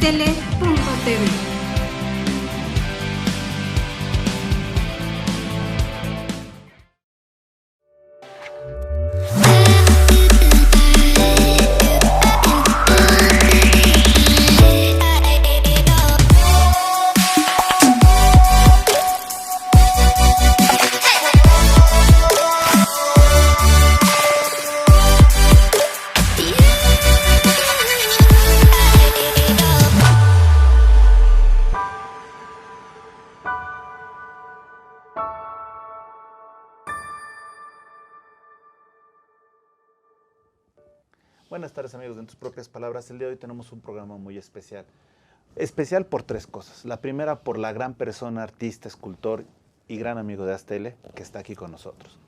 astele.tv. Buenas tardes, amigos de En Tus Propias Palabras. El día de hoy tenemos un programa muy especial. Especial por tres cosas. La primera, por la gran persona, artista, escultor y gran amigo de Astele, que está aquí con nosotros.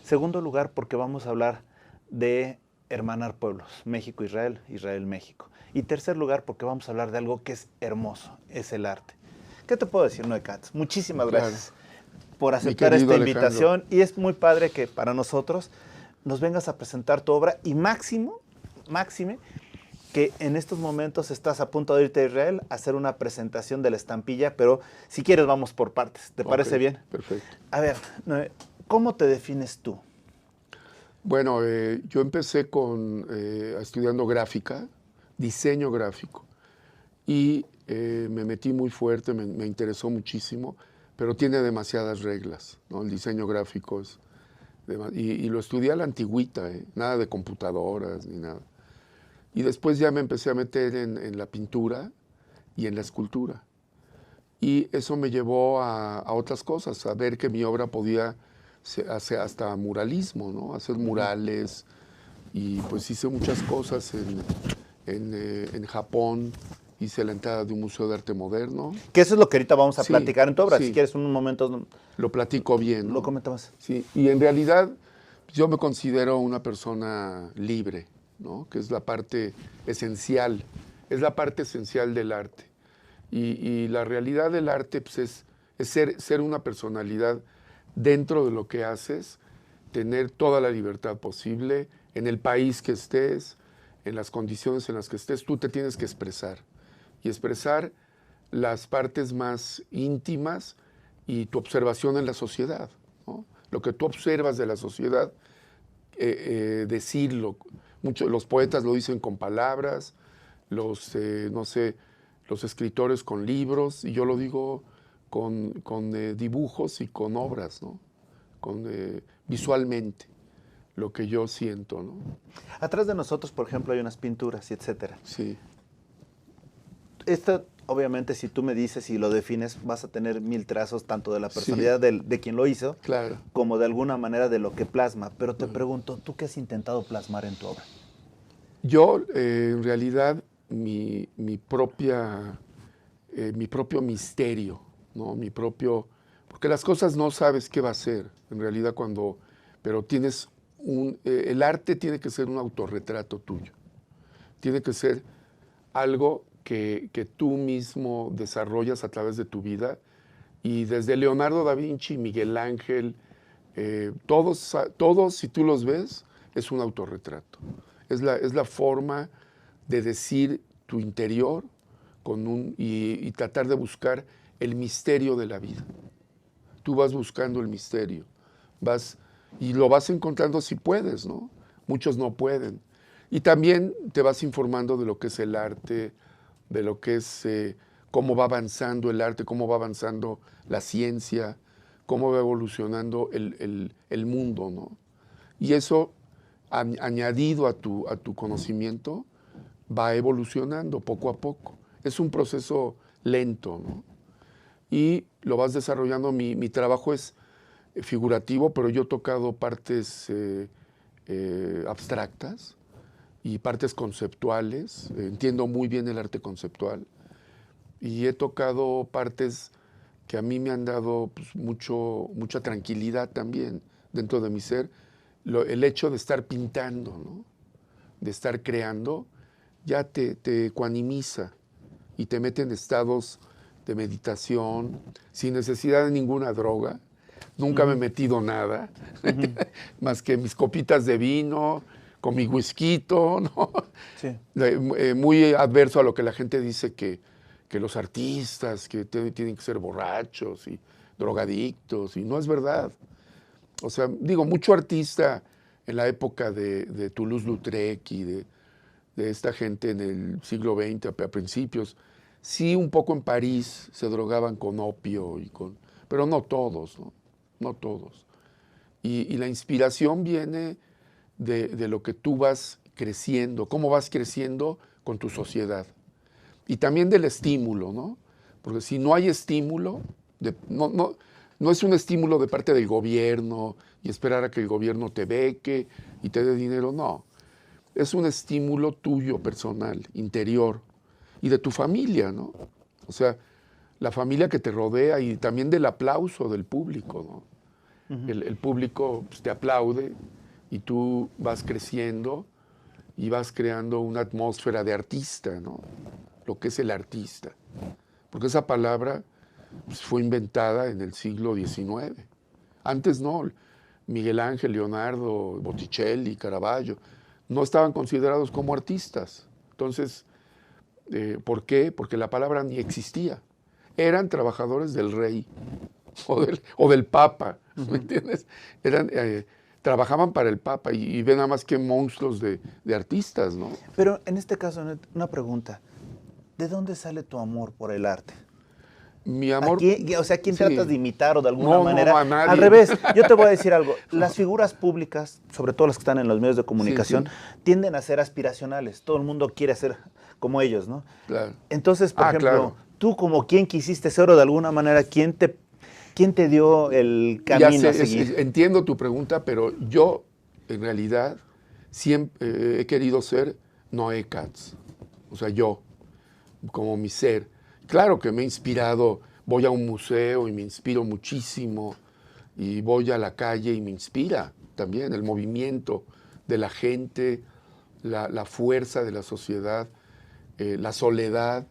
Segundo lugar, porque vamos a hablar de hermanar pueblos, México-Israel, Israel-México. Y tercer lugar, porque vamos a hablar de algo que es hermoso, es el arte. ¿Qué te puedo decir, Noé Katz? Muchísimas gracias por aceptar esta invitación. Y es muy padre que para nosotros nos vengas a presentar tu obra y máxime, que en estos momentos estás a punto de irte a Israel a hacer una presentación de la estampilla, pero si quieres vamos por partes. ¿Te parece bien? Perfecto. A ver, ¿cómo te defines tú? Bueno, yo empecé estudiando gráfica, diseño gráfico, y me metí muy fuerte, me interesó muchísimo, pero tiene demasiadas reglas, ¿no? El diseño gráfico es... Y lo estudié a la antigüita, nada de computadoras ni nada. Y después ya me empecé a meter en la pintura y en la escultura. Y eso me llevó a otras cosas, a ver que mi obra podía hacer hasta muralismo, ¿no? Hacer murales. Y pues hice muchas cosas en Japón. Hice la entrada de un museo de arte moderno. Que eso es lo que ahorita vamos a platicar en tu obra. Sí. Si quieres un momento... Lo platico bien, ¿no? Lo comentabas. Sí, y en realidad yo me considero una persona libre, ¿no? Que es la parte esencial, del arte. Y la realidad del arte pues, es ser una personalidad dentro de lo que haces, tener toda la libertad posible, en el país que estés, en las condiciones en las que estés, tú te tienes que expresar. Y expresar las partes más íntimas y tu observación en la sociedad, ¿no? Lo que tú observas de la sociedad, decirlo. Los poetas lo dicen con palabras, los escritores con libros, y yo lo digo con dibujos y con obras, ¿no? Visualmente, lo que yo siento, ¿no? Atrás de nosotros, por ejemplo, hay unas pinturas y etcétera. Sí. Obviamente, si tú me dices y lo defines, vas a tener 1000 trazos, tanto de la personalidad de quien lo hizo, claro, como de alguna manera de lo que plasma. Pero te pregunto, ¿tú qué has intentado plasmar en tu obra? Yo, en realidad, mi propio misterio, ¿no? Porque las cosas no sabes qué va a ser, en realidad, pero tienes el arte tiene que ser un autorretrato tuyo. Tiene que ser algo que tú mismo desarrollas a través de tu vida, y desde Leonardo da Vinci, Miguel Ángel, todos, si tú los ves, es un autorretrato. Es la forma de decir tu interior y tratar de buscar el misterio de la vida. Tú vas buscando el misterio, y lo vas encontrando si puedes, ¿no? Muchos no pueden. Y también te vas informando de lo que es el arte, de lo que es cómo va avanzando el arte, cómo va avanzando la ciencia, cómo va evolucionando el mundo, ¿no? Y eso, añadido a tu conocimiento, va evolucionando poco a poco. Es un proceso lento, ¿no? Y lo vas desarrollando. Mi trabajo es figurativo, pero yo he tocado partes abstractas y partes conceptuales. Entiendo muy bien el arte conceptual. Y he tocado partes que a mí me han dado pues, mucha tranquilidad también dentro de mi ser. El hecho de estar pintando, ¿no? De estar creando, ya te ecuanimiza y te mete en estados de meditación, sin necesidad de ninguna droga. Nunca me he metido nada, más que mis copitas de vino, con mi whisky, ¿no? Sí. Muy adverso a lo que la gente dice que los artistas que tienen que ser borrachos y drogadictos, y no es verdad. O sea, digo, mucho artista en la época de Toulouse-Lautrec y de esta gente en el siglo XX, a principios, sí un poco en París se drogaban con opio, pero no todos, ¿no? No todos. Y la inspiración viene de lo que tú vas creciendo, cómo vas creciendo con tu sociedad. Y también del estímulo, ¿no? Porque si no hay estímulo, no es un estímulo de parte del gobierno y esperar a que el gobierno te beque y te dé dinero, no. Es un estímulo tuyo, personal, interior, y de tu familia, ¿no? O sea, la familia que te rodea y también del aplauso del público, ¿no? El público pues, te aplaude y tú vas creciendo y vas creando una atmósfera de artista, ¿no? Lo que es el artista. Porque esa palabra pues, fue inventada en el siglo XIX. Antes no. Miguel Ángel, Leonardo, Botticelli, Caravaggio, no estaban considerados como artistas. Entonces, ¿por qué? Porque la palabra ni existía. Eran trabajadores del rey o del papa, ¿me entiendes? Trabajaban para el papa y ven nada más que monstruos de artistas, ¿no? Pero en este caso, una pregunta. ¿De dónde sale tu amor por el arte? Mi amor... O sea, ¿quién sí. tratas de imitar o de alguna manera? No, a nadie. Al revés, yo te voy a decir algo. Las figuras públicas, sobre todo las que están en los medios de comunicación, tienden a ser aspiracionales. Todo el mundo quiere ser como ellos, ¿no? Claro. Entonces, por ejemplo, claro. tú como quien quisiste ser o de alguna manera, ¿quién te dio el camino a seguir? Entiendo tu pregunta, pero yo, en realidad, siempre he querido ser Noé Katz. O sea, yo, como mi ser. Claro que me he inspirado, voy a un museo y me inspiro muchísimo, y voy a la calle y me inspira también el movimiento de la gente, la fuerza de la sociedad, la soledad,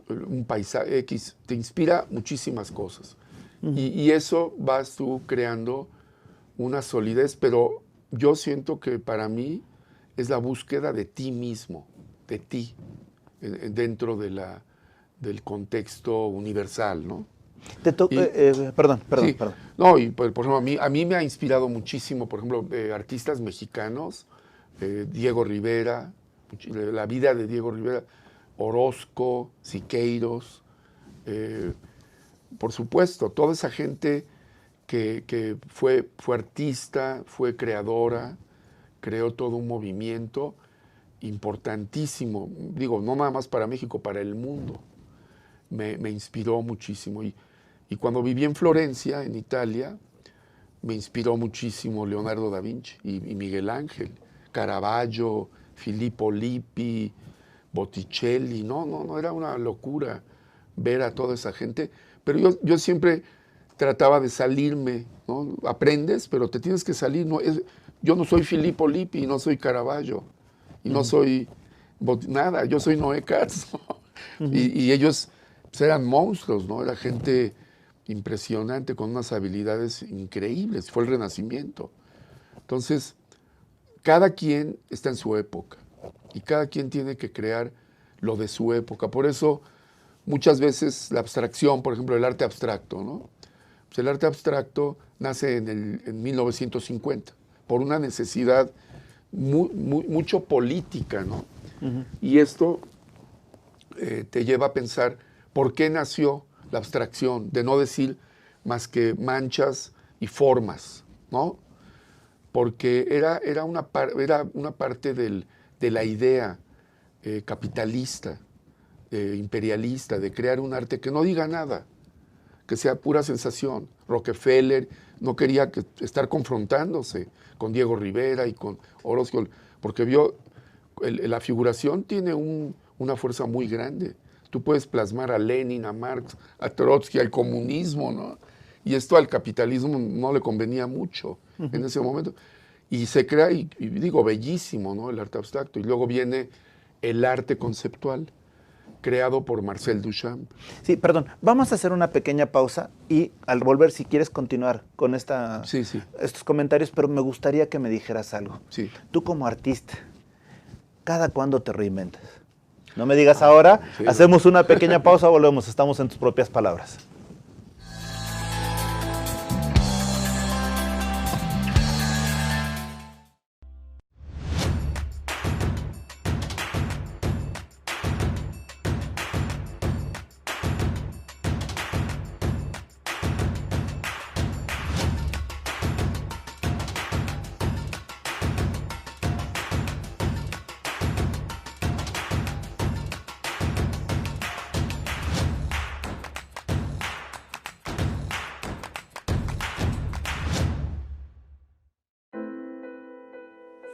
un paisaje X, te inspira muchísimas cosas. Y eso vas tú creando una solidez, pero yo siento que para mí es la búsqueda de ti mismo, de ti, dentro del contexto universal, ¿no? Perdón. No, y por ejemplo, a mí me ha inspirado muchísimo, por ejemplo, artistas mexicanos, Diego Rivera, la vida de Diego Rivera, Orozco, Siqueiros, por supuesto, toda esa gente que fue artista, fue creadora, creó todo un movimiento importantísimo, digo, no nada más para México, para el mundo. Me inspiró muchísimo. Y cuando viví en Florencia, en Italia, me inspiró muchísimo Leonardo da Vinci y Miguel Ángel, Caravaggio, Filippo Lippi, Botticelli. No, era una locura ver a toda esa gente. Pero yo siempre trataba de salirme, ¿no? Aprendes, pero te tienes que salir. Yo no soy Filippo Lippi y no soy Caravaggio. Y no soy nada, yo soy Noé Katz, ¿no? Y ellos pues, eran monstruos, ¿no? Era gente impresionante, con unas habilidades increíbles. Fue el Renacimiento. Entonces, cada quien está en su época y cada quien tiene que crear lo de su época. Por eso, muchas veces la abstracción, por ejemplo, el arte abstracto, ¿no? Pues el arte abstracto nace en 1950 por una necesidad mucho política, ¿no? Y esto te lleva a pensar por qué nació la abstracción, de no decir más que manchas y formas, ¿no? Porque era una parte de la idea capitalista, imperialista, de crear un arte que no diga nada, que sea pura sensación. Rockefeller no quería estar confrontándose con Diego Rivera y con Orozco, porque vio la figuración tiene una fuerza muy grande. Tú puedes plasmar a Lenin, a Marx, a Trotsky, al comunismo, ¿no? Y esto al capitalismo no le convenía mucho en ese momento. Y se crea, y digo, bellísimo, ¿no? El arte abstracto. Y luego viene el arte conceptual. creado por Marcel Duchamp. Sí, perdón, vamos a hacer una pequeña pausa y al volver, si quieres continuar con estos comentarios, pero me gustaría que me dijeras algo. Sí. Tú como artista, ¿cada cuándo te reinventas? No me digas ahora, sí, hacemos una pequeña pausa, volvemos, estamos en tus propias palabras.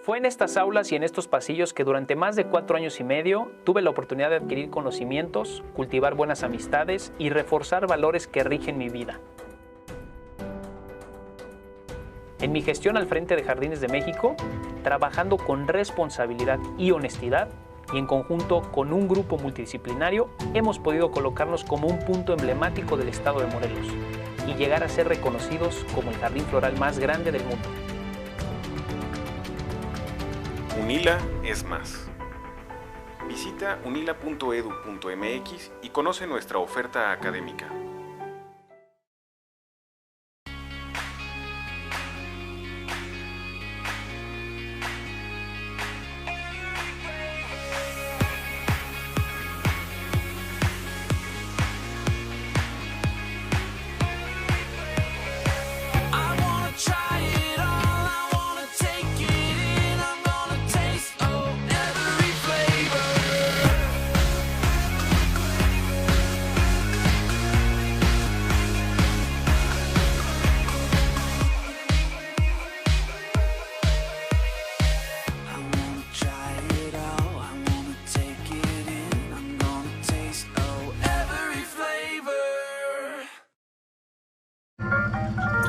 Fue en estas aulas y en estos pasillos que durante más de 4 años y medio tuve la oportunidad de adquirir conocimientos, cultivar buenas amistades y reforzar valores que rigen mi vida. En mi gestión al frente de Jardines de México, trabajando con responsabilidad y honestidad y en conjunto con un grupo multidisciplinario, hemos podido colocarnos como un punto emblemático del estado de Morelos y llegar a ser reconocidos como el jardín floral más grande del mundo. UNILA es más. Visita unila.edu.mx y conoce nuestra oferta académica.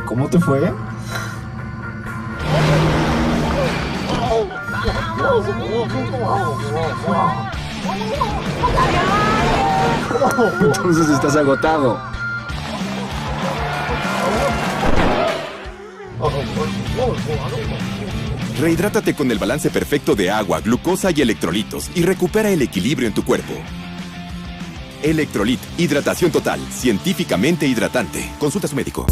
¿Cómo te fue? Entonces estás agotado. Rehidrátate con el balance perfecto de agua, glucosa y electrolitos y recupera el equilibrio en tu cuerpo. Electrolit, hidratación total, científicamente hidratante. Consulta a su médico.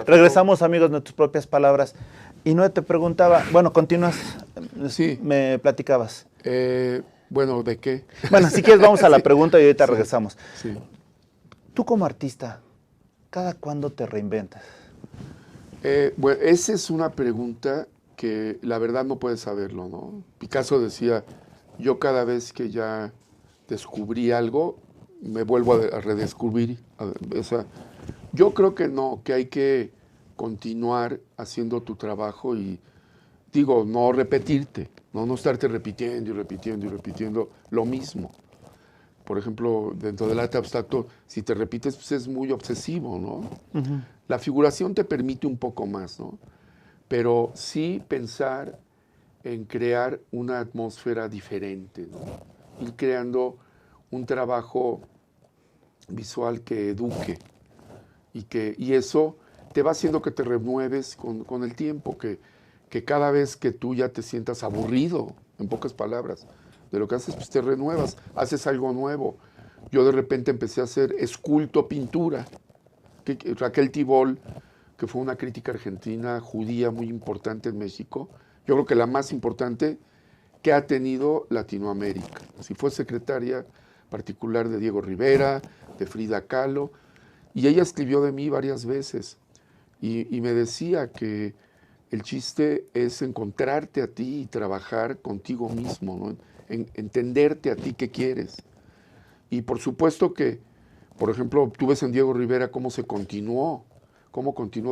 Regresamos, amigos, de tus propias palabras. Y no te preguntaba, bueno, continúas, sí. Me platicabas. Bueno, ¿de qué? Bueno, si quieres vamos a la pregunta y ahorita regresamos. Sí. Tú como artista, ¿cada cuándo te reinventas? Bueno, esa es una pregunta que la verdad no puedes saberlo, ¿no? Picasso decía, yo cada vez que ya descubrí algo, me vuelvo a redescubrir. O sea, yo creo que no, que hay que continuar haciendo tu trabajo y, digo, no repetirte, no estarte repitiendo y repitiendo y repitiendo lo mismo. Por ejemplo, dentro del arte abstracto, si te repites, pues es muy obsesivo, ¿no? Uh-huh. La figuración te permite un poco más, ¿no? Pero sí pensar en crear una atmósfera diferente, ¿no? Ir creando un trabajo visual que eduque y eso te va haciendo que te renueves con el tiempo, que cada vez que tú ya te sientas aburrido, en pocas palabras, de lo que haces, pues te renuevas, haces algo nuevo. Yo de repente empecé a hacer esculto pintura. Raquel Tibol, que fue una crítica argentina judía muy importante en México, yo creo que la más importante que ha tenido Latinoamérica. Si fue secretaria particular de Diego Rivera, de Frida Kahlo, y ella escribió de mí varias veces, y me decía que el chiste es encontrarte a ti y trabajar contigo mismo, ¿no? Entenderte a ti qué quieres. Y por supuesto que, por ejemplo, tú ves en Diego Rivera cómo continuó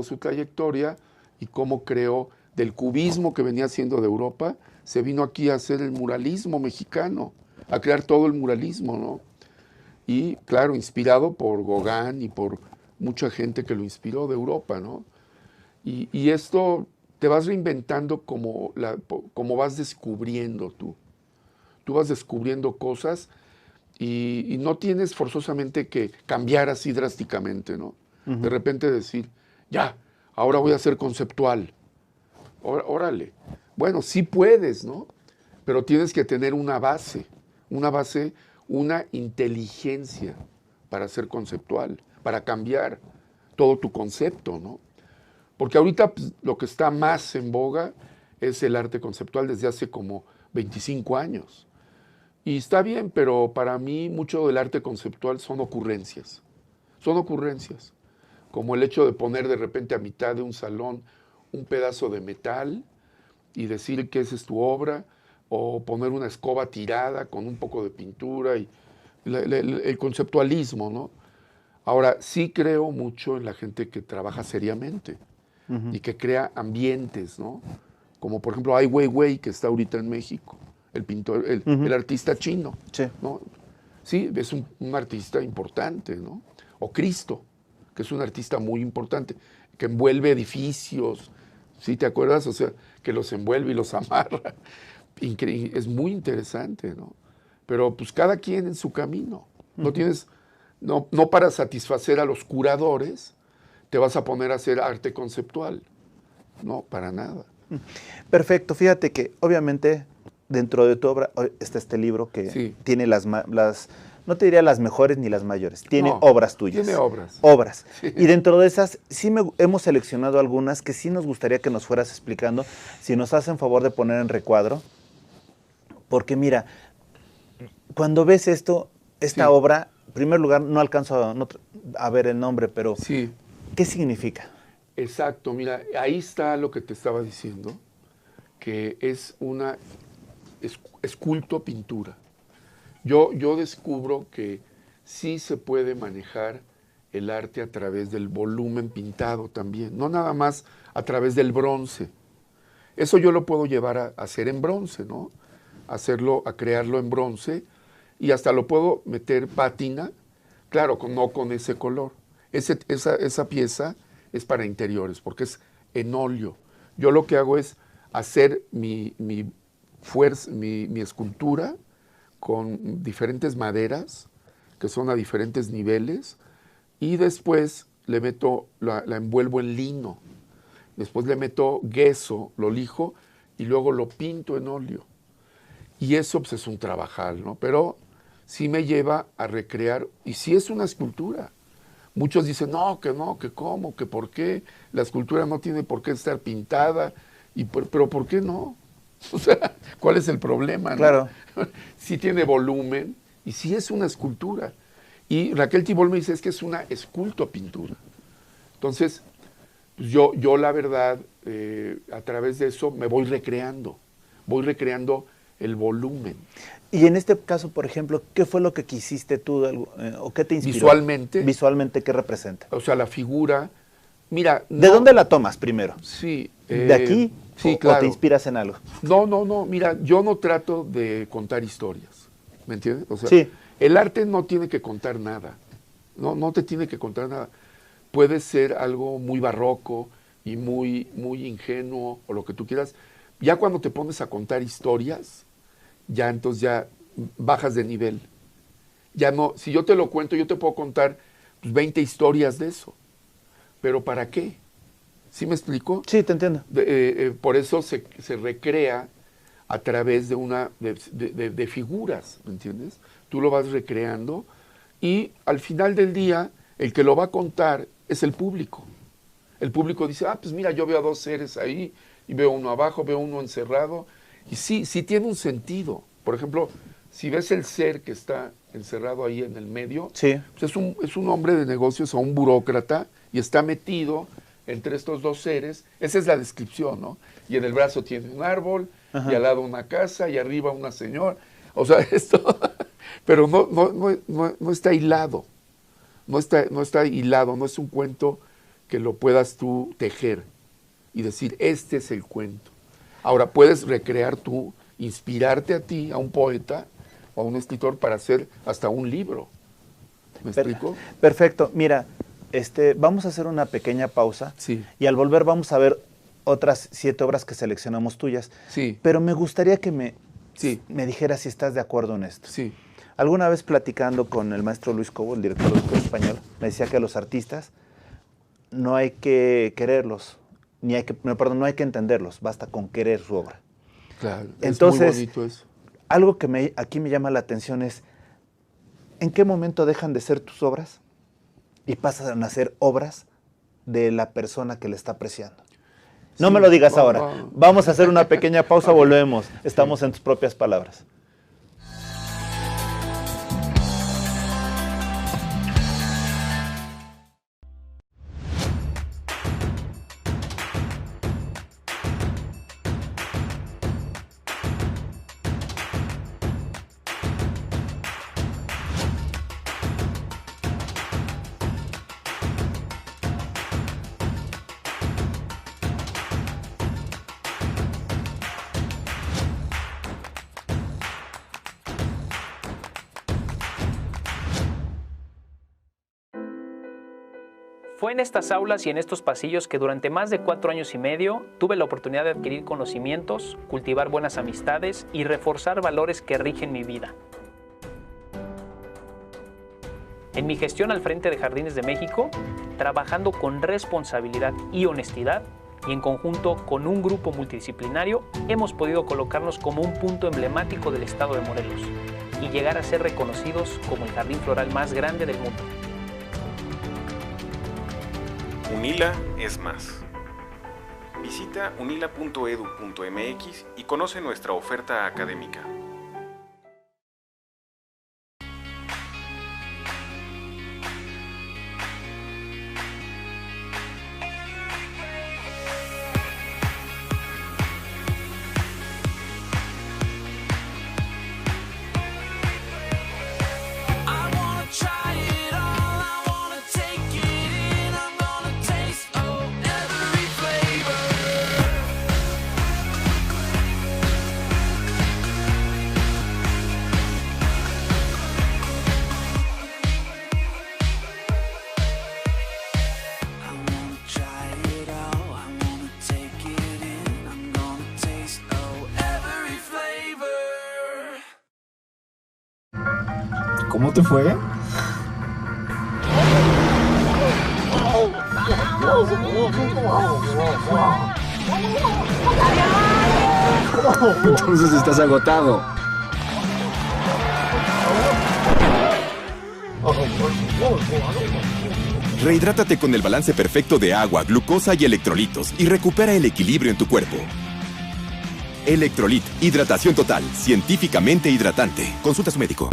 su trayectoria y cómo creó del cubismo que venía haciendo de Europa, se vino aquí a hacer el muralismo mexicano, a crear todo el muralismo, ¿no? Y claro, inspirado por Gauguin y por mucha gente que lo inspiró de Europa, ¿no? Y esto te vas reinventando como vas descubriendo tú. Tú vas descubriendo cosas y no tienes forzosamente que cambiar así drásticamente, ¿no? Uh-huh. De repente decir, ya, ahora voy a ser conceptual. Órale. Bueno, sí puedes, ¿no? Pero tienes que tener una base, una inteligencia para ser conceptual, para cambiar todo tu concepto, ¿no? Porque ahorita pues, lo que está más en boga es el arte conceptual desde hace como 25 años. Y está bien, pero para mí mucho del arte conceptual son ocurrencias. Son ocurrencias. Como el hecho de poner de repente a mitad de un salón un pedazo de metal y decir que esa es tu obra, o poner una escoba tirada con un poco de pintura, y el conceptualismo, ¿no? Ahora, sí creo mucho en la gente que trabaja seriamente y que crea ambientes, ¿no? Como por ejemplo Ai Weiwei, que está ahorita en México, el pintor, el artista chino, sí, ¿no? Sí, es un artista importante, ¿no? O Cristo, que es un artista muy importante, que envuelve edificios, ¿sí te acuerdas? O sea, que los envuelve y los amarra. Es muy interesante, ¿no? Pero pues cada quien en su camino. No para satisfacer a los curadores te vas a poner a hacer arte conceptual. No, para nada. Perfecto. Fíjate que obviamente dentro de tu obra está este libro que sí tiene no te diría las mejores ni las mayores, tiene obras tuyas. Tiene obras. Obras. Sí. Y dentro de esas sí hemos seleccionado algunas que sí nos gustaría que nos fueras explicando, si nos hacen favor de poner en recuadro. Porque mira, cuando ves esta sí obra, en primer lugar no alcanzo a ver el nombre, pero sí, ¿qué significa? Exacto, mira, ahí está lo que te estaba diciendo, que es una esculto pintura. Yo descubro que sí se puede manejar el arte a través del volumen pintado también, no nada más a través del bronce. Eso yo lo puedo llevar a hacer en bronce, ¿no? A crearlo en bronce, y hasta lo puedo meter pátina, claro, no con ese color. Esa pieza es para interiores, porque es en óleo. Yo lo que hago es hacer mi escultura con diferentes maderas, que son a diferentes niveles, y después le meto, la envuelvo en lino. Después le meto gesso, lo lijo, y luego lo pinto en óleo. Y eso pues, es un trabajal, ¿no? Pero sí me lleva a recrear, y sí es una escultura. Muchos dicen, no, que cómo, que por qué. La escultura no tiene por qué estar pintada, pero ¿por qué no? O sea, ¿cuál es el problema? ¿No? Claro. Sí tiene volumen, y sí es una escultura. Y Raquel Tibol me dice, es que es una esculto-pintura. Entonces, pues yo la verdad, a través de eso me voy recreando el volumen. Y en este caso, por ejemplo, ¿qué fue lo que quisiste tú o qué te inspiró? Visualmente, ¿qué representa? O sea, la figura, mira... ¿De dónde la tomas primero? Sí. ¿De aquí? Sí, claro. ¿O te inspiras en algo? No, mira, yo no trato de contar historias, ¿me entiendes? O sea, sí. El arte no tiene que contar nada, no te tiene que contar nada. Puede ser algo muy barroco y muy ingenuo, o lo que tú quieras. Ya cuando te pones a contar historias, ya entonces ya bajas de nivel. Ya no, si yo te lo cuento, yo te puedo contar 20 historias de eso. ¿Pero para qué? ¿Sí me explico? Sí, te entiendo. Por eso se recrea a través de figuras, ¿me entiendes? Tú lo vas recreando y al final del día, el que lo va a contar es el público. El público dice, pues mira, yo veo a 2 seres ahí, y veo uno abajo, veo uno encerrado. Y sí tiene un sentido. Por ejemplo, si ves el ser que está encerrado ahí en el medio, Sí. pues es un hombre de negocios o un burócrata y está metido entre estos 2 seres. Esa es la descripción, ¿no? Y en el brazo tiene un árbol, Ajá. y al lado una casa, y arriba una señora. O sea, esto, pero no está hilado. No está hilado, no es un cuento que lo puedas tú tejer y decir, este es el cuento. Ahora, puedes recrear tú, inspirarte a ti, a un poeta o a un escritor para hacer hasta un libro. ¿Me explico? Perfecto. Mira, vamos a hacer una pequeña pausa. Sí. Y al volver vamos a ver otras 7 obras que seleccionamos tuyas. Sí. Pero me gustaría que me dijeras si estás de acuerdo en esto. Sí. Alguna vez platicando con el maestro Luis Cobo, el director del Escuela Español, me decía que a los artistas no hay que quererlos, no hay que entenderlos, basta con querer su obra. Claro, Entonces, es muy bonito eso. Algo que aquí me llama la atención es, ¿en qué momento dejan de ser tus obras y pasan a ser obras de la persona que le está apreciando? No me lo digas ahora. Vamos a hacer una pequeña pausa, volvemos. Estamos en tus propias palabras. Fue en estas aulas y en estos pasillos que durante más de 4 años y medio tuve la oportunidad de adquirir conocimientos, cultivar buenas amistades y reforzar valores que rigen mi vida. En mi gestión al frente de Jardines de México, trabajando con responsabilidad y honestidad, y en conjunto con un grupo multidisciplinario, hemos podido colocarnos como un punto emblemático del estado de Morelos y llegar a ser reconocidos como el jardín floral más grande del mundo. UNILA es más. Visita unila.edu.mx y conoce nuestra oferta académica. ¿Cómo te fue? Entonces estás agotado. Rehidrátate con el balance perfecto de agua, glucosa y electrolitos y recupera el equilibrio en tu cuerpo. Electrolit, hidratación total, científicamente hidratante. Consulta a su médico.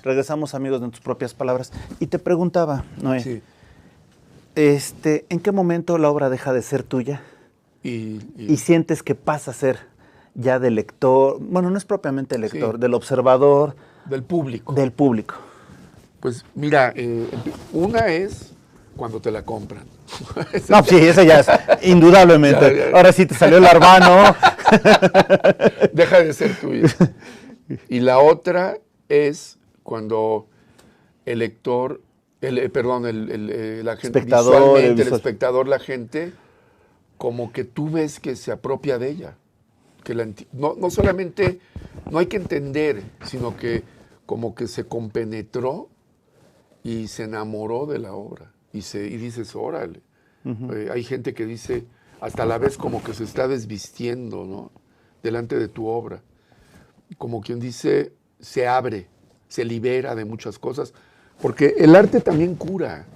Regresamos, amigos, de tus propias palabras. Y te preguntaba, Noé, Sí. ¿En qué momento la obra deja de ser tuya y sientes que pasa a ser ya del lector? Bueno, no es propiamente el lector, Sí. del observador, Del público. del público. Pues mira, una es cuando te la compran. No, sí, esa ya es, indudablemente. Ya. Ahora sí te salió el hermano. Deja de ser tuya. Y la otra es cuando el lector, la gente, Espectador, visualmente, el visual. espectador, la gente, como que tú ves que se apropia de ella. Que no solamente, no hay que entender, sino que como que se compenetró y se enamoró de la obra. Y dices, órale. Hay gente que dice, hasta la vez como que se está desvistiendo, ¿no? Delante de tu obra. Como quien dice, se abre, se libera de muchas cosas. Porque el arte también cura,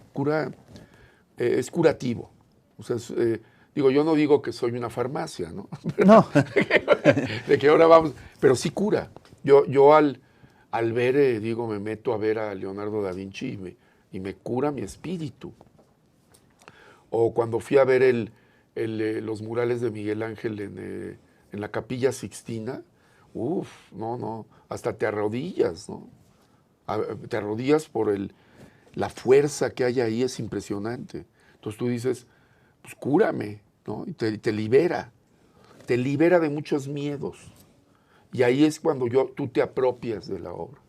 es curativo. O sea, yo no digo que soy una farmacia, ¿no? No. De que ahora vamos, pero sí cura. Yo al ver, me meto a ver a Leonardo da Vinci y me cura mi espíritu. O cuando fui a ver los murales de Miguel Ángel en la Capilla Sixtina, no, hasta te arrodillas, ¿no? Te arrodillas por la fuerza que hay ahí, es impresionante. Entonces tú dices, pues cúrame, ¿no? Y te libera de muchos miedos. Y ahí es cuando tú te apropias de la obra,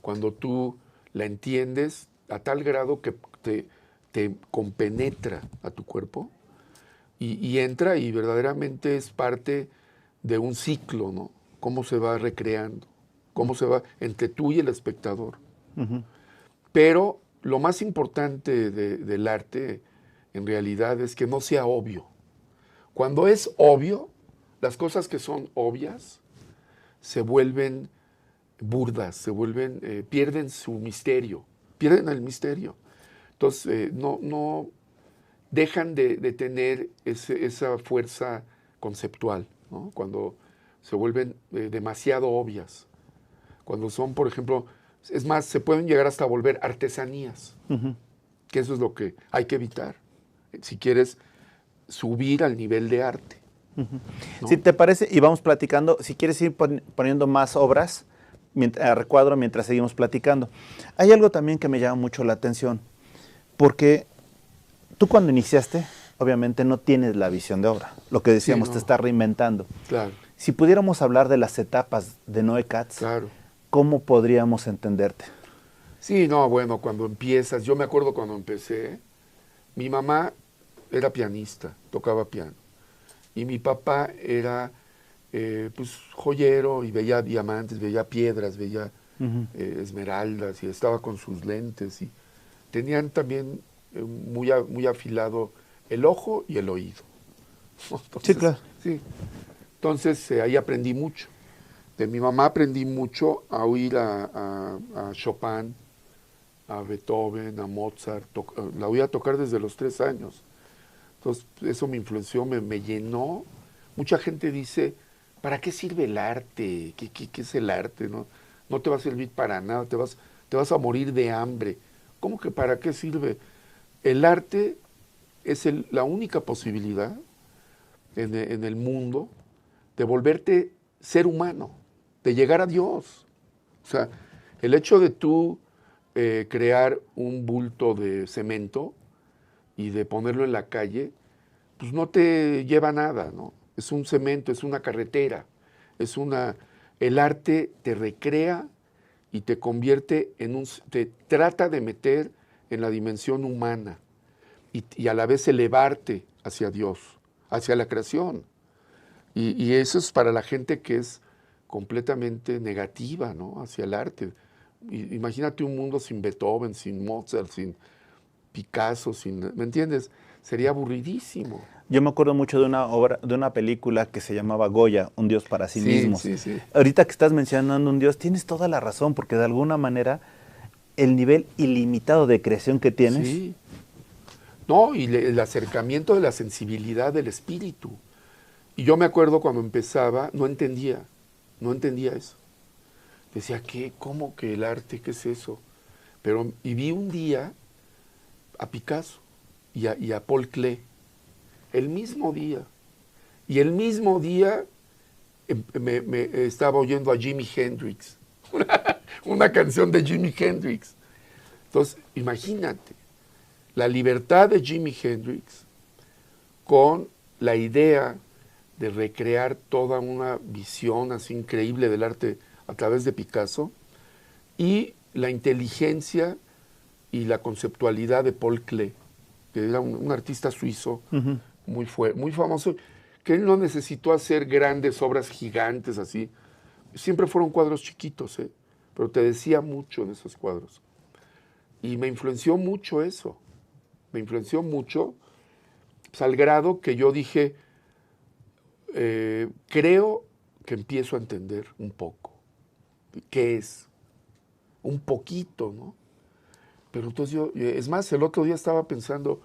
cuando tú la entiendes a tal grado que te compenetra a tu cuerpo y entra y verdaderamente es parte de un ciclo, ¿no? Cómo se va recreando, cómo se va entre tú y el espectador. Pero lo más importante del arte, en realidad, es que no sea obvio. Cuando es obvio, las cosas que son obvias se vuelven burdas, pierden su misterio, pierden el misterio. Entonces, no dejan de tener esa fuerza conceptual, ¿no? Cuando se vuelven demasiado obvias. Cuando son, por ejemplo, es más, se pueden llegar hasta volver artesanías, que eso es lo que hay que evitar, si quieres subir al nivel de arte. ¿No? Si te parece, y vamos platicando, si quieres ir poniendo más obras a recuadro mientras seguimos platicando. Hay algo también que me llama mucho la atención, porque tú cuando iniciaste, obviamente no tienes la visión de obra. Lo que decíamos, Sí, no. te estás reinventando. Claro, Si pudiéramos hablar de las etapas de Noé Katz, claro. ¿cómo podríamos entenderte? Sí, no, bueno, cuando empiezas, yo me acuerdo cuando empecé, mi mamá era pianista, tocaba piano, y mi papá era pues joyero y veía diamantes, veía piedras, veía esmeraldas y estaba con sus lentes y tenían también muy afilado el ojo y el oído. Entonces, Sí, claro. Sí. Entonces ahí aprendí mucho. De mi mamá aprendí mucho a oír a Chopin, a Beethoven, a Mozart. La oía tocar desde los 3 años. Entonces eso me influenció, me llenó. Mucha gente dice, ¿para qué sirve el arte? ¿Qué es el arte? No te va a servir para nada, te vas a morir de hambre. ¿Cómo que para qué sirve? El arte es la única posibilidad en el mundo de volverte ser humano, de llegar a Dios. O sea, el hecho de tú crear un bulto de cemento y de ponerlo en la calle, pues no te lleva a nada, ¿no? Es un cemento, es una carretera, el arte te recrea y te convierte te trata de meter en la dimensión humana y a la vez elevarte hacia Dios, hacia la creación. Y eso es para la gente que es completamente negativa, ¿no? Hacia el arte. Imagínate un mundo sin Beethoven, sin Mozart, sin Picasso, ¿me entiendes? Sería aburridísimo. Yo me acuerdo mucho de una obra, de una película que se llamaba Goya, Un Dios para sí mismos. Sí. Ahorita que estás mencionando un Dios, tienes toda la razón, porque de alguna manera el nivel ilimitado de creación que tienes. Sí. No, y el acercamiento de la sensibilidad del espíritu. Y yo me acuerdo cuando empezaba, no entendía eso. Decía, ¿qué? ¿Cómo que el arte? ¿Qué es eso? Y vi un día a Picasso y a Paul Klee, el mismo día. Y el mismo día me estaba oyendo a Jimi Hendrix, una canción de Jimi Hendrix. Entonces, imagínate, la libertad de Jimi Hendrix con la idea de recrear toda una visión así increíble del arte a través de Picasso, y la inteligencia y la conceptualidad de Paul Klee, que era un artista suizo muy famoso, que él no necesitó hacer grandes obras gigantes así. Siempre fueron cuadros chiquitos, pero te decía mucho en esos cuadros. Y me influenció mucho eso. Me influenció mucho, pues, al grado que yo dije, creo que empiezo a entender un poco qué es. Un poquito, ¿no? Pero entonces es más, el otro día estaba pensando,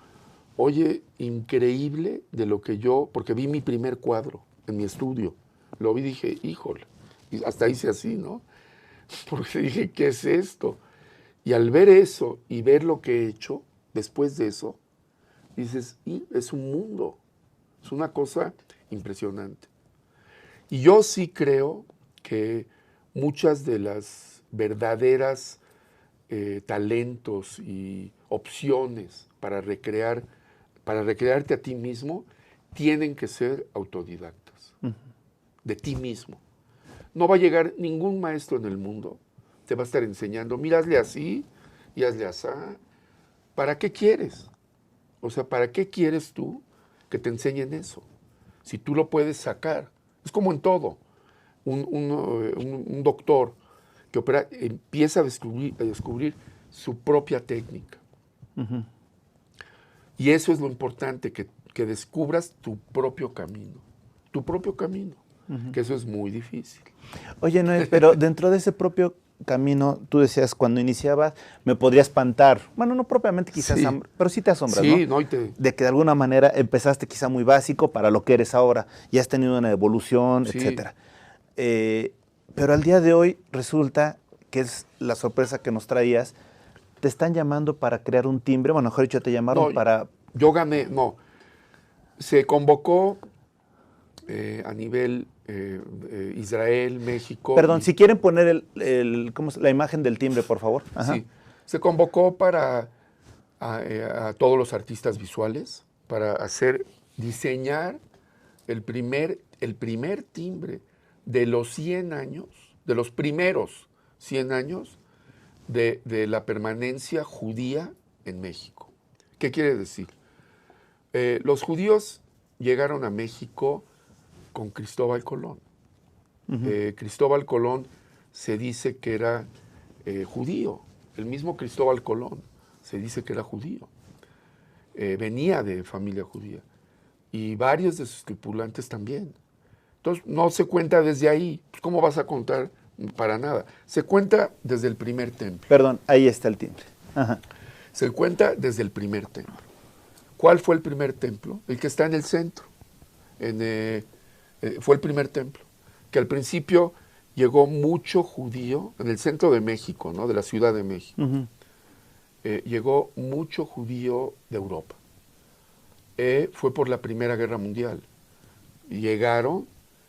oye, increíble de lo que porque vi mi primer cuadro en mi estudio. Lo vi y dije, híjole, y hasta hice así, ¿no? Porque dije, ¿qué es esto? Y al ver eso y ver lo que he hecho después de eso, dices, es un mundo, es una cosa impresionante. Y yo sí creo que muchas de las verdaderas talentos y opciones para recrearte a ti mismo tienen que ser autodidactas, de ti mismo. No va a llegar ningún maestro en el mundo, te va a estar enseñando, mira, hazle así y hazle así. ¿Para qué quieres? O sea, ¿para qué quieres tú que te enseñen eso? Si tú lo puedes sacar. Es como en todo. Un doctor que opera empieza a descubrir su propia técnica. Y eso es lo importante, que descubras tu propio camino. Tu propio camino. Que eso es muy difícil. Oye, Noé, pero dentro de ese propio camino, tú decías, cuando iniciabas, me podría espantar. Bueno, no propiamente quizás, Sí. Pero sí te asombras, Sí, ¿no? ¿no? De que de alguna manera empezaste quizá muy básico para lo que eres ahora, y has tenido una evolución, Sí. etcétera. Pero al día de hoy resulta que es la sorpresa que nos traías, te están llamando para crear un timbre, bueno, mejor dicho, te llamaron No, para... Yo gané, se convocó a nivel Israel, México. Perdón, si quieren poner la imagen del timbre, por favor. Ajá. Sí, se convocó a todos los artistas visuales para diseñar el primer timbre de los 100 años, de los primeros 100 años de la permanencia judía en México. ¿Qué quiere decir? Los judíos llegaron a México con Cristóbal Colón. Cristóbal Colón se dice que era judío. El mismo Cristóbal Colón se dice que era judío. Venía de familia judía. Y varios de sus tripulantes también. Entonces, no se cuenta desde ahí. Pues, ¿cómo vas a contar? Para nada. Se cuenta desde el primer templo. Perdón, ahí está el timbre. Ajá. Se cuenta desde el primer templo. ¿Cuál fue el primer templo? El que está en el centro. Fue el primer templo. Que al principio llegó mucho judío, en el centro de México, ¿no? De la Ciudad de México. Llegó mucho judío de Europa. Fue por la Primera Guerra Mundial. Llegaron,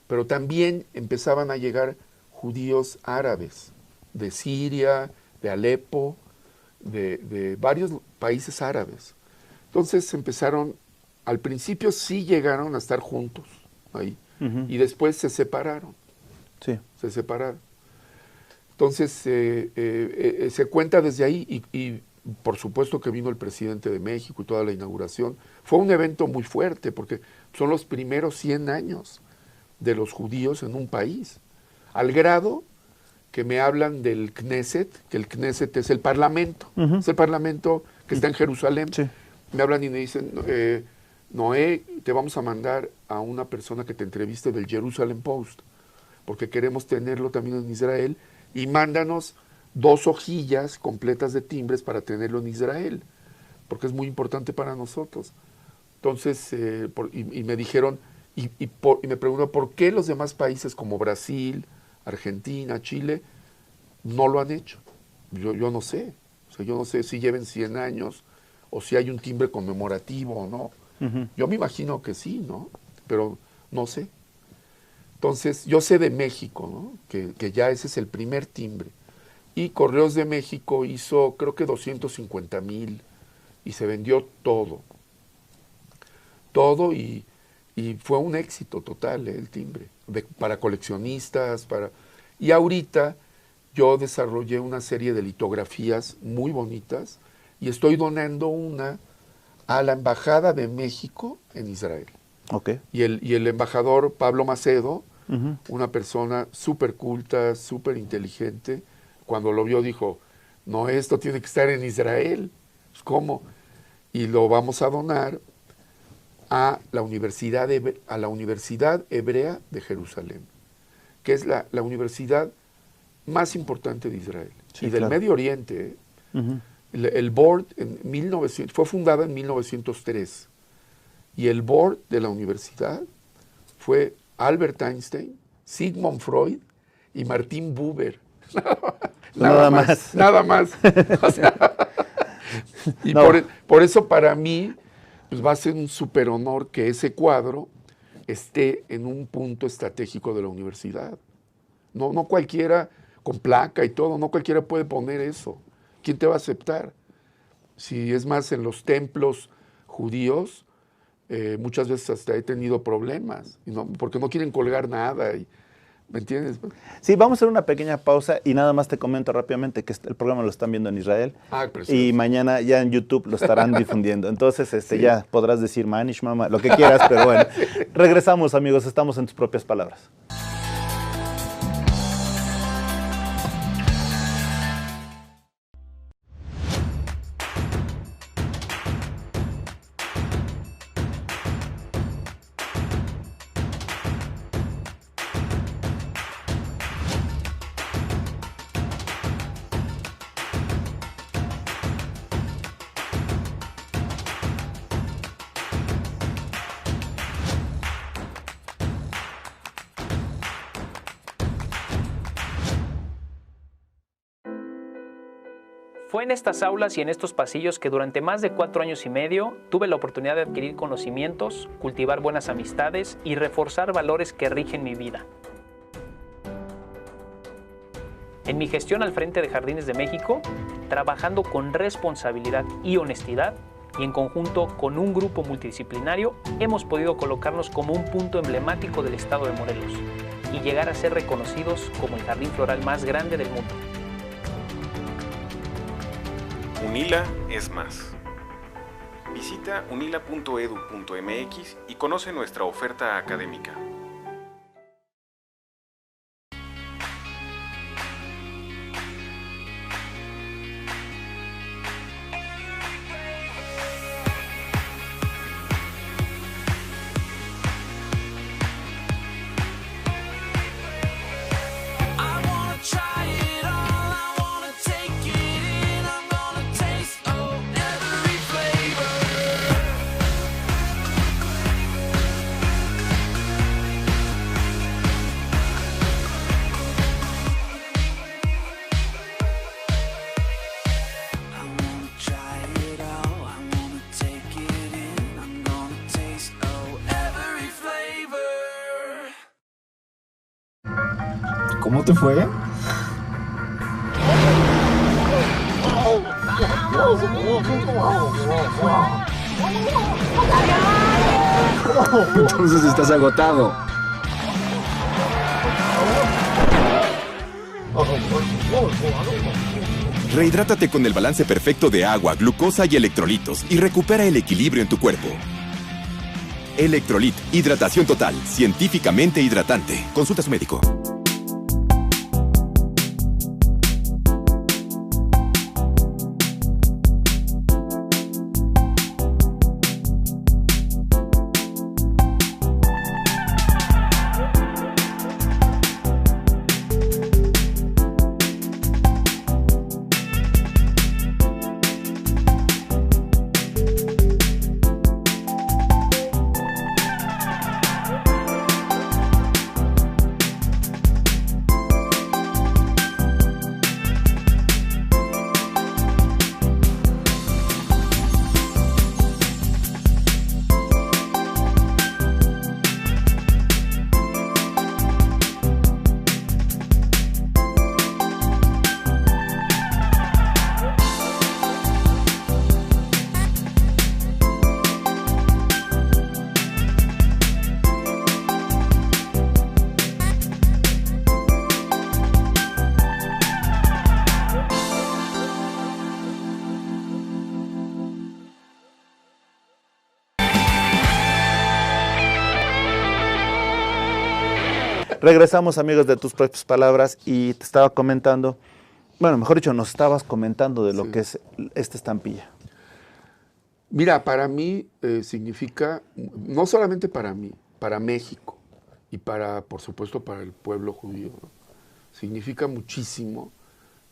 pero también empezaban a llegar judíos árabes, de Siria, de Alepo, de varios países árabes. Entonces empezaron, al principio sí llegaron a estar juntos ahí, y después se separaron. Sí. Se separaron. Entonces se cuenta desde ahí, y por supuesto que vino el presidente de México y toda la inauguración. Fue un evento muy fuerte porque son los primeros 100 años de los judíos en un país, al grado que me hablan del Knesset, que el Knesset es el Parlamento, es el Parlamento que está en Jerusalén. Sí. Me hablan y me dicen, Noé, te vamos a mandar a una persona que te entreviste del Jerusalem Post, porque queremos tenerlo también en Israel, y mándanos 2 hojillas completas de timbres para tenerlo en Israel, porque es muy importante para nosotros. Entonces, y me dijeron, y me preguntó, ¿por qué los demás países como Brasil, Argentina, Chile, no lo han hecho. Yo no sé. O sea, yo no sé si lleven 100 años o si hay un timbre conmemorativo o no. Yo me imagino que sí, ¿no? Pero no sé. Entonces, yo sé de México, ¿no? Que ya ese es el primer timbre. Y Correos de México hizo, creo que 250,000 y se vendió todo. Todo y fue un éxito total, el timbre. Para coleccionistas, Y ahorita yo desarrollé una serie de litografías muy bonitas y estoy donando una a la Embajada de México en Israel. Ok. Y el embajador Pablo Macedo, una persona súper culta, súper inteligente, cuando lo vio dijo, no, esto tiene que estar en Israel. ¿Cómo? Y lo vamos a donar a la Universidad Hebrea de Jerusalén, que es la universidad más importante de Israel Sí, y del claro. Medio Oriente. El board fue fundada en 1903 y el board de la universidad fue Albert Einstein, Sigmund Freud y Martin Buber. Nada más. Nada más. O sea, y No. por eso para mí pues va a ser un súper honor que ese cuadro esté en un punto estratégico de la universidad. No cualquiera, con placa y todo, no cualquiera puede poner eso. ¿Quién te va a aceptar? Si es más, en los templos judíos, muchas veces hasta he tenido problemas, porque no quieren colgar nada. ¿Me entiendes? Sí, vamos a hacer una pequeña pausa y nada más te comento rápidamente que el programa lo están viendo en Israel Precioso. y mañana ya en YouTube lo estarán difundiendo. Entonces ya podrás decir Manish, Mama, lo que quieras, pero bueno. Regresamos, amigos, estamos en tus propias palabras. Fue en estas aulas y en estos pasillos que durante más de 4 años y medio tuve la oportunidad de adquirir conocimientos, cultivar buenas amistades y reforzar valores que rigen mi vida. En mi gestión al frente de Jardines de México, trabajando con responsabilidad y honestidad, y en conjunto con un grupo multidisciplinario, hemos podido colocarnos como un punto emblemático del estado de Morelos y llegar a ser reconocidos como el jardín floral más grande del mundo. UNILA es más. Visita unila.edu.mx y conoce nuestra oferta académica. ¿Cómo te fue? Entonces estás agotado. Rehidrátate con el balance perfecto de agua, glucosa y electrolitos y recupera el equilibrio en tu cuerpo. Electrolit, hidratación total, científicamente hidratante. Consulta a su médico. Regresamos, amigos, de tus propias palabras, y te estaba comentando, bueno, mejor dicho, nos estabas comentando de lo Sí. que es esta estampilla. Mira, para mí significa, no solamente para mí, para México y para, por supuesto, para el pueblo judío, ¿no? Significa muchísimo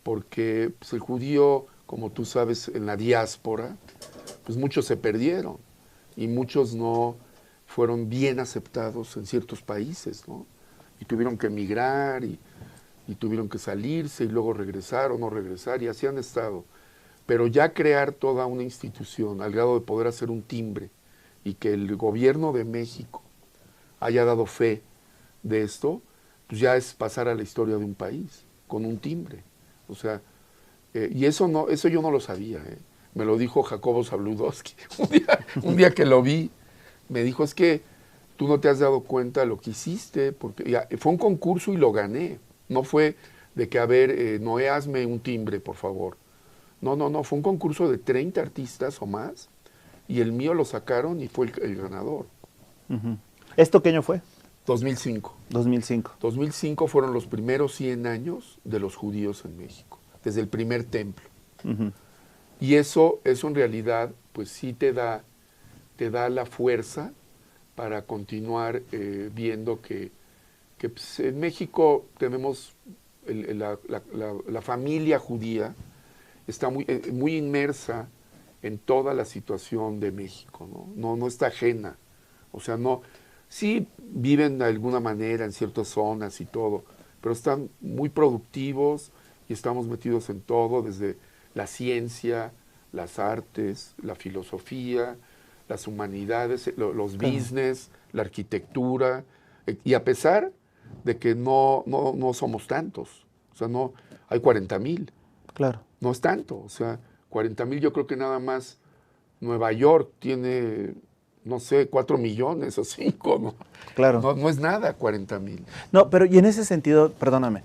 porque pues, el judío, como tú sabes, en la diáspora, pues muchos se perdieron y muchos no fueron bien aceptados en ciertos países, ¿no? Y tuvieron que emigrar y tuvieron que salirse y luego regresar o no regresar y así han estado. Pero ya crear toda una institución al grado de poder hacer un timbre y que el gobierno de México haya dado fe de esto, pues ya es pasar a la historia de un país con un timbre. O sea, y eso yo no lo sabía. Me lo dijo Jacobo Zabludowski. Un día que lo vi, me dijo, es que tú no te has dado cuenta de lo que hiciste, porque ya, fue un concurso y lo gané. No fue de que, a ver, Noé, hazme un timbre, por favor. No, fue un concurso de 30 artistas o más, y el mío lo sacaron y fue el ganador. Uh-huh. ¿Esto qué año fue? 2005. 2005. 2005 fueron los primeros 100 años de los judíos en México, desde el primer templo. Uh-huh. Y eso en realidad, pues sí te da la fuerza para continuar viendo que pues, en México tenemos la familia judía, está muy inmersa en toda la situación de México, ¿no? No está ajena. O sea, sí viven de alguna manera en ciertas zonas y todo, pero están muy productivos y estamos metidos en todo, desde la ciencia, las artes, la filosofía, las humanidades, los business, la arquitectura, y a pesar de que no somos tantos, o sea, no hay 40,000. Claro. No es tanto, o sea, 40,000 yo creo que nada más Nueva York tiene, no sé, 4 millones o 5, ¿no? Claro. No es nada 40,000. No, pero y en ese sentido, perdóname,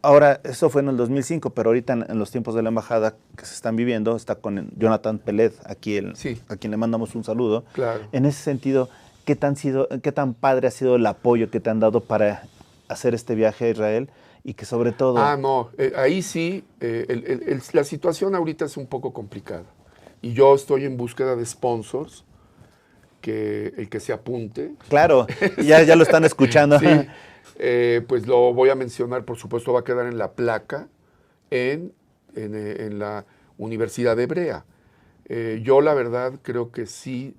ahora, eso fue en el 2005, pero ahorita en los tiempos de la embajada que se están viviendo, está con Jonathan Peled, aquí Sí. a quien le mandamos un saludo. Claro. En ese sentido, ¿qué tan padre ha sido el apoyo que te han dado para hacer este viaje a Israel? Y que sobre todo... Ahí sí, la situación ahorita es un poco complicada. Y yo estoy en búsqueda de sponsors, que el que se apunte. Claro, ya lo están escuchando. Sí, pues lo voy a mencionar, por supuesto, va a quedar en la placa en la Universidad Hebrea. Yo la verdad creo que sí,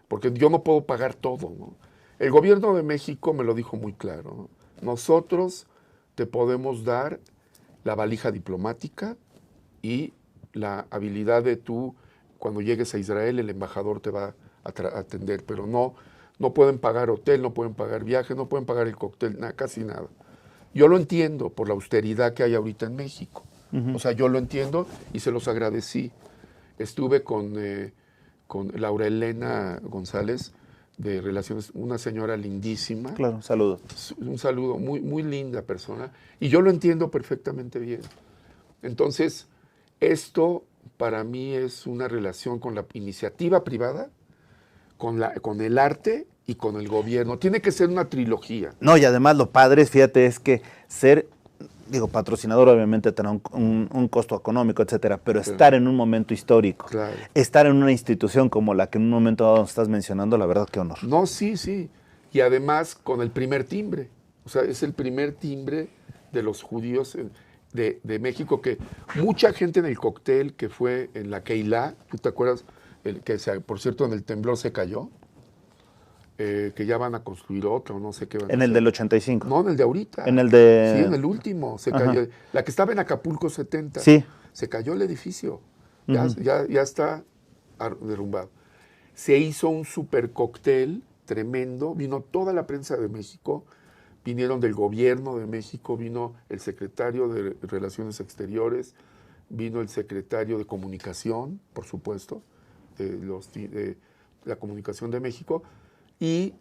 porque yo no puedo pagar todo, ¿no? El gobierno de México me lo dijo muy claro, ¿no? Nosotros te podemos dar la valija diplomática y la habilidad de tú, cuando llegues a Israel, el embajador te va a atender, pero no pueden pagar hotel, no pueden pagar viaje, no pueden pagar el cóctel, casi nada. Yo lo entiendo por la austeridad que hay ahorita en México. Uh-huh. O sea, yo lo entiendo y se los agradecí. Estuve con Laura Elena González, de Relaciones, una señora lindísima. Claro, un saludo. Un saludo, muy, muy linda persona. Y yo lo entiendo perfectamente bien. Entonces, esto para mí es una relación con la iniciativa privada, con el arte y con el gobierno. Tiene que ser una trilogía. No, y además lo padre, fíjate, es que ser... patrocinador obviamente tendrá un costo económico, etcétera, pero estar en un momento histórico, claro, estar en una institución como la que en un momento dado estás mencionando, la verdad, qué honor. No, sí. Y además con el primer timbre. O sea, es el primer timbre de los judíos de México, que mucha gente en el cóctel que fue en la Keilah, ¿tú te acuerdas? Por cierto, en el temblor se cayó. Que ya van a construir otro, no sé qué van a hacer. ¿En el del 85? No, en el de ahorita. ¿En el de...? Sí, en el último. Se cayó. La que estaba en Acapulco 70. Sí. Se cayó el edificio. Ya está derrumbado. Se hizo un super cóctel tremendo. Vino toda la prensa de México. Vinieron del gobierno de México. Vino el secretario de Relaciones Exteriores. Vino el secretario de Comunicación, por supuesto, de la Comunicación de México. Y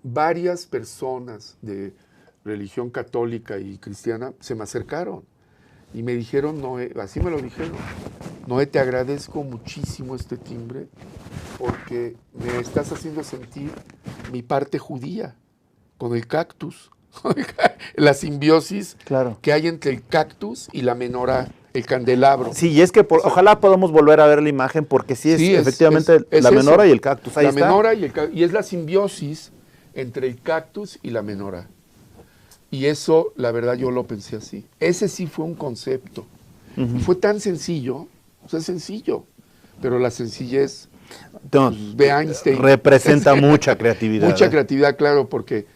varias personas de religión católica y cristiana se me acercaron y me dijeron, Noé, así me lo dijeron, Noé, te agradezco muchísimo este timbre porque me estás haciendo sentir mi parte judía con el cactus. La simbiosis Claro. que hay entre el cactus y la menorá, el candelabro. Sí, y es que ojalá podamos volver a ver la imagen porque sí es Sí, efectivamente es la eso. menorá y el cactus. Ahí La está. menorá y es la simbiosis entre el cactus y la menorá. Y eso, la verdad, yo lo pensé así. Ese sí fue un concepto. Y fue tan sencillo, o sea, es sencillo, pero la sencillez No, de Einstein representa mucha creatividad. mucha ¿eh? creatividad, claro, porque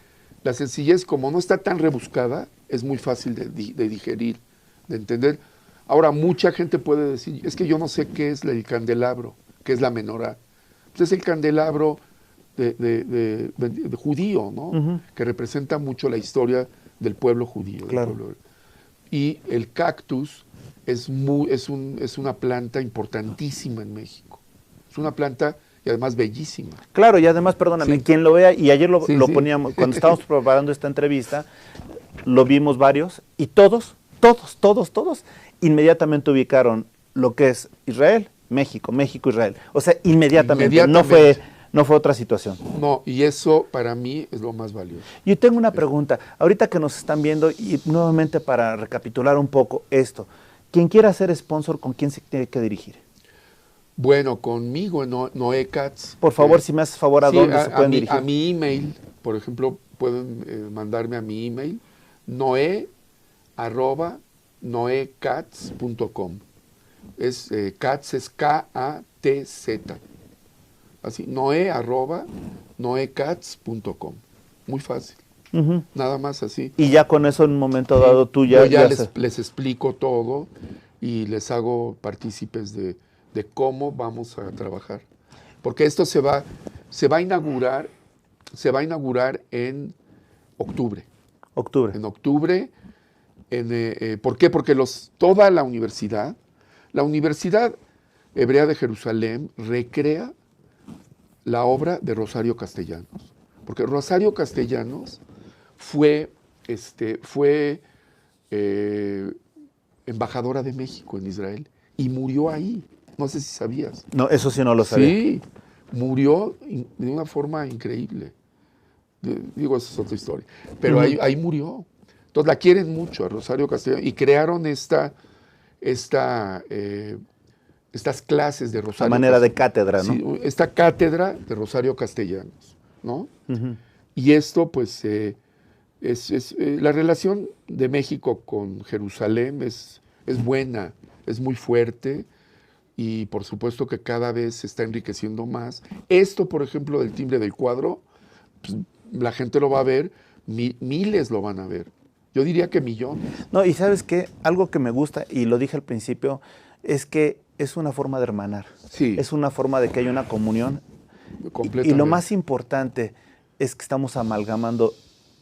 la sencillez, como no está tan rebuscada, es muy fácil de digerir, de entender. Ahora, mucha gente puede decir, es que yo no sé qué es el candelabro, qué es la menorá. Pues es el candelabro de judío, ¿no? Que representa mucho la historia del pueblo judío. del Claro. pueblo. Y el cactus es una planta importantísima en México. Es una planta y además bellísima. Claro, y además, perdóname, Sí. quien lo vea, y ayer lo Sí. poníamos, cuando estábamos preparando esta entrevista, lo vimos varios, y todos, inmediatamente ubicaron lo que es Israel, México, Israel. O sea, inmediatamente. No fue otra situación. No, y eso para mí es lo más valioso. Yo tengo una pregunta, ahorita que nos están viendo, y nuevamente para recapitular un poco esto, quien quiera ser sponsor, ¿con quién se tiene que dirigir? Bueno, conmigo, Noé Katz. Por favor, si me haces favor, ¿a sí, dónde se pueden dirigir? A mi email, por ejemplo, pueden mandarme a mi email, noe@noekatz.com. Katz es K-A-T-Z. Así, noe@noekatz.com. Muy fácil. Ujú. Nada más así. Y ya con eso en un momento dado tú ya... Yo ya ya les explico todo y les hago partícipes de cómo vamos a trabajar. Porque esto se va a inaugurar en octubre. Octubre. En octubre, ¿por qué? Porque toda la Universidad Hebrea de Jerusalén recrea la obra de Rosario Castellanos. Porque Rosario Castellanos fue embajadora de México en Israel y murió ahí. No sé si sabías. No, eso sí no lo sabía. Sí, murió de una forma increíble. Digo, esa es otra historia. Pero ahí murió. Entonces la quieren mucho a Rosario Castellanos y crearon estas clases de Rosario. A manera de cátedra, ¿no? Sí, esta cátedra de Rosario Castellanos, ¿no? Y esto, pues, la relación de México con Jerusalén es buena, es muy fuerte y por supuesto que cada vez se está enriqueciendo más. Esto, por ejemplo, del timbre del cuadro, pues, la gente lo va a ver, miles lo van a ver. Yo diría que millones. No, y ¿sabes qué? Algo que me gusta, y lo dije al principio, es que es una forma de hermanar. Sí. Es una forma de que haya una comunión. Completamente. Y lo más importante es que estamos amalgamando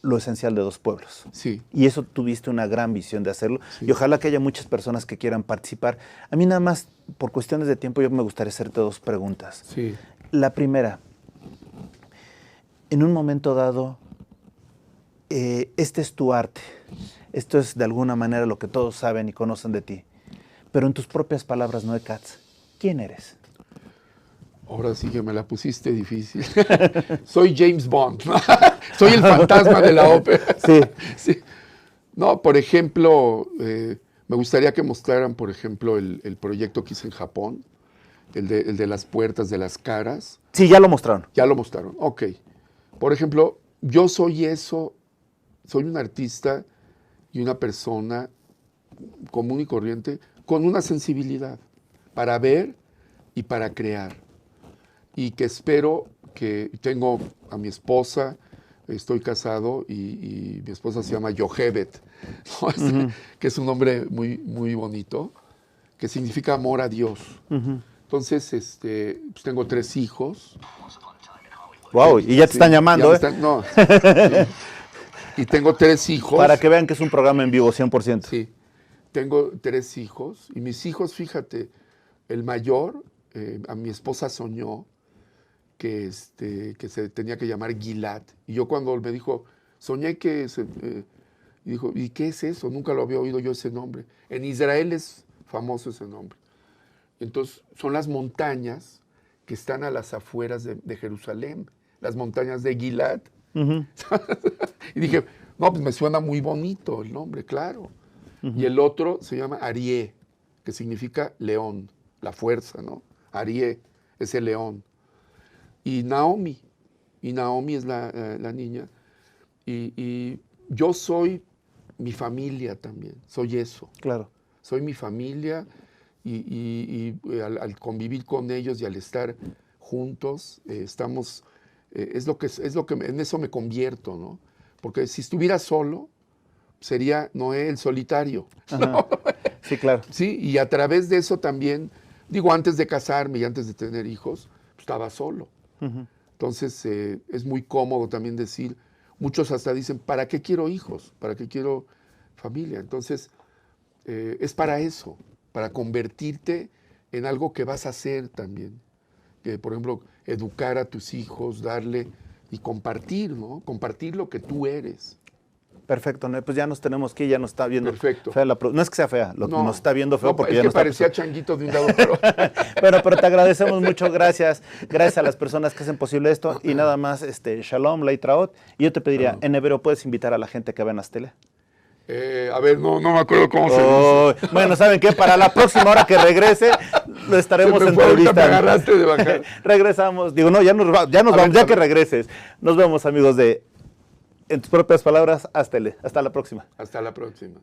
lo esencial de dos pueblos. Sí. Y eso tuviste una gran visión de hacerlo. Sí. Y ojalá que haya muchas personas que quieran participar. A mí nada más, por cuestiones de tiempo, yo me gustaría hacerte dos preguntas. Sí. La primera, en un momento dado, este es tu arte. Esto es de alguna manera lo que todos saben y conocen de ti. Pero en tus propias palabras, Noé Katz, ¿quién eres? Ahora sí que me la pusiste difícil. Soy James Bond. Soy el fantasma de la ópera. Sí. Sí. No, por ejemplo, me gustaría que mostraran, por ejemplo, el proyecto que hice en Japón, el de las puertas, de las caras. Sí, ya lo mostraron. Ya lo mostraron. Ok. Por ejemplo, yo soy eso, soy un artista y una persona común y corriente con una sensibilidad para ver y para crear. Y que espero que tengo a mi esposa, estoy casado y mi esposa se llama Yochebed, ¿no? Que es un nombre muy, muy bonito, que significa amor a Dios. Entonces, pues tengo 3 hijos. Wow, y ya te están llamando, ya me no. Sí. Y tengo 3 hijos. Para que vean que es un programa en vivo, 100%. Sí, tengo 3 hijos y mis hijos, fíjate, el mayor, a mi esposa soñó que se tenía que llamar Gilad. Y yo cuando me dijo, soñé que y dijo, ¿y qué es eso? Nunca lo había oído yo ese nombre. En Israel es famoso ese nombre. Entonces, son las montañas que están a las afueras de Jerusalén, las montañas de Gilad, Y dije, no, pues me suena muy bonito el nombre, claro. Y el otro se llama Arié, que significa león, la fuerza, ¿no? Arié es el león. Y Naomi es la niña. Y yo soy mi familia también, soy eso. Claro. Soy mi familia y al convivir con ellos y al estar juntos, estamos, es lo que en eso me convierto, ¿no? Porque si estuviera solo, sería Noé el solitario, ¿no? Sí, claro. Sí, y a través de eso también, digo, antes de casarme y antes de tener hijos, pues, estaba solo. Entonces, es muy cómodo también decir, muchos hasta dicen, ¿para qué quiero hijos? ¿Para qué quiero familia? Entonces, es para eso, para convertirte en algo que vas a hacer también. Que, por ejemplo, educar a tus hijos, darle y compartir, ¿no? Compartir lo que tú eres. Perfecto, ¿no? Pues ya nos tenemos que ir, ya nos está viendo Perfecto. fea no es que sea fea, nos está viendo feo porque es ya que nos está parecía changuito de un lado para otro. Bueno, pero te agradecemos mucho, gracias a las personas que hacen posible esto y nada más, Shalom, Leitraot, y yo te pediría, en hebreo, ¿puedes invitar a la gente que vean Astele? A ver, no me acuerdo cómo se dice. Bueno, ¿saben qué? Para la próxima hora que regrese, lo estaremos Se me fue, ahorita entrevistando. me agarraste de bajar. Regresamos, digo, no, ya nos vamos, ya que regreses. Nos vemos, amigos de En tus propias palabras, Astele. Hasta la próxima. Hasta la próxima.